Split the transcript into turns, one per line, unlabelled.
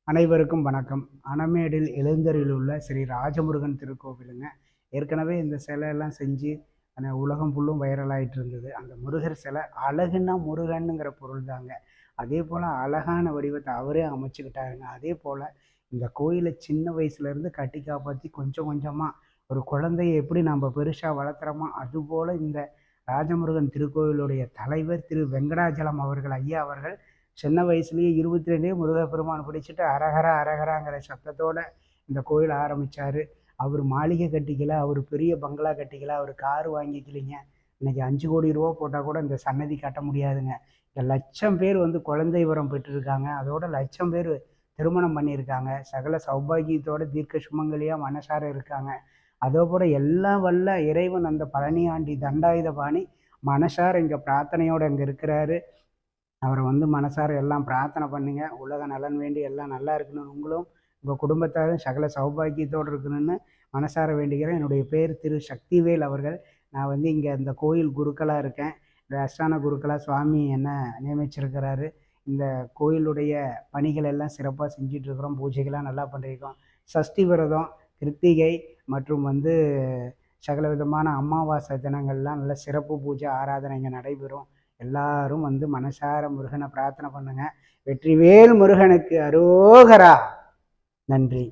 அனைவருக்கும் வணக்கம். அணமேடில் எழுந்தருளில் உள்ள ஸ்ரீ ராஜமுருகன் திருக்கோவிலுங்க. ஏற்கனவே இந்த சிலையெல்லாம் செஞ்சு உலகம் ஃபுல்லும் வைரல் ஆகிட்டு இருந்தது. அந்த முருகர் சிலை அழகுன்னா முருகனுங்கிற பொருள் தாங்க. அதே போல் அழகான வடிவத்தை அவரே அமைச்சுக்கிட்டாருங்க. அதே போல் இந்த கோயிலை சின்ன வயசுலேருந்து கட்டி காப்பாற்றி கொஞ்சம் கொஞ்சமாக ஒரு குழந்தைய எப்படி நம்ம பெருசாக வளர்த்துறோமோ அதுபோல் இந்த ராஜமுருகன் திருக்கோவிலுடைய தலைவர் திரு வெங்கடாச்சலம் அவர்கள் ஐயா அவர்கள் சின்ன வயசுலேயே 22 முருகப்பெருமான் பிடிச்சிட்டு அரகரா அரகராங்கிற சத்தத்தோடு இந்த கோயில் ஆரம்பித்தார். அவர் மாளிகை கட்டிக்கல, அவர் பெரிய பங்களா கட்டிக்கல, அவர் கார் வாங்கிக்கலிங்க. இன்றைக்கி 5 கோடி ரூபா போட்டால் கூட இந்த சன்னதி கட்ட முடியாதுங்க. லட்சம் பேர் குழந்தை வரம் பெற்றிருக்காங்க. அதோட லட்சம் பேர் திருமணம் பண்ணியிருக்காங்க. சகல சௌபாகியத்தோட தீர்க்க சுமங்கலியாக மனசார இருக்காங்க. அதே போல் எல்லாம் வல்ல இறைவன் அந்த பழனி ஆண்டி தண்டாயுதபாணி மனசார இங்கே பிரார்த்தனையோடு இங்கே இருக்கிறாரு. அவரை மனசார எல்லாம் பிரார்த்தனை பண்ணுங்க. உலக நலன் வேண்டி எல்லாம் நல்லா இருக்கணும்னு உங்களும் உங்கள் குடும்பத்தாரும் சகல சௌபாகியத்தோடு இருக்கணும்னு மனசார வேண்டிக்கிறேன். என்னுடைய பேர் திரு சக்திவேல் அவர்கள். நான் இங்கே இந்த கோயில் குருக்களாக இருக்கேன். இந்த அஷ்டான குருக்களாக சுவாமி என்ன நியமிச்சிருக்கிறாரு. இந்த கோயிலுடைய பணிகள் எல்லாம் சிறப்பாக செஞ்சிட்ருக்கிறோம். பூஜைகள்லாம் நல்லா பண்ணியிருக்கோம். சஷ்டி விரதம், கிருத்திகை மற்றும் சகல விதமான அமாவாசை தினங்கள்லாம் நல்ல சிறப்பு பூஜை ஆராதனை இங்கே நடைபெறும். எல்லாரும் மனசார முருகனை பிரார்த்தனை பண்ணுங்க. வெற்றிவேல் முருகனுக்கு அரோகரா. நன்றி.